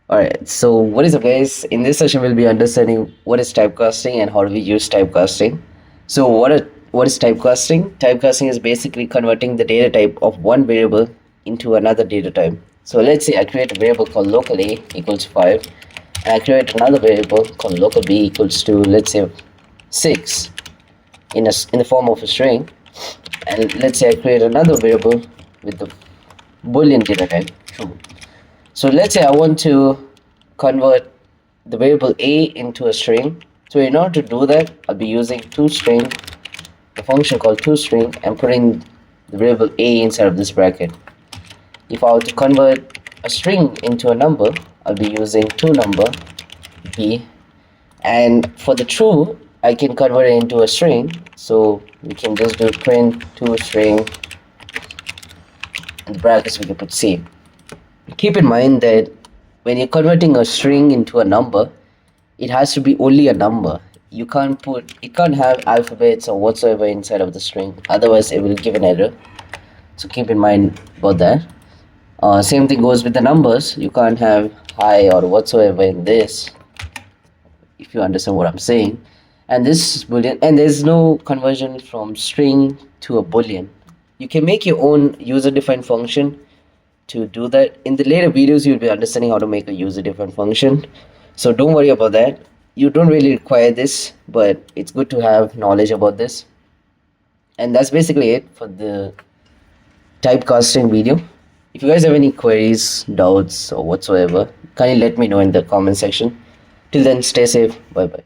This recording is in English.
Alright, so what is up guys? In this session we'll be understanding what is typecasting and how do we use typecasting. So what is typecasting? Typecasting is basically converting the data type of one variable into another data type. So let's say I create a variable called local a equals 5 and I create another variable called local b equals to, let's say, 6 in the form of a string, and let's say I create another variable with the boolean data type true. So let's say I want to convert the variable a into a string. So in order to do that, I'll be using tostring, the function called tostring, and putting the variable a inside of this bracket. If I were to convert a string into a number, I'll be using tonumber b, and for the true, I can convert it into a string. So we can just do print tostring, in the brackets we can put c. Keep in mind that when you're converting a string into a number, it has to be only a number. It can't have alphabets or whatsoever inside of the string, otherwise it will give an error. So keep in mind about that. Same thing goes with the numbers. You can't have high or whatsoever in this, if you understand what I'm saying. And this is boolean, and there's no conversion from string to a boolean. You can make your own user-defined function to do that. In the later videos you'll be understanding how to make a user-defined function, so don't worry about that. You don't really require this, but it's good to have knowledge about this. And that's basically it for the typecasting video. If you guys have any queries, doubts or whatsoever, kindly let me know in the comment section. Till then, stay safe. Bye bye.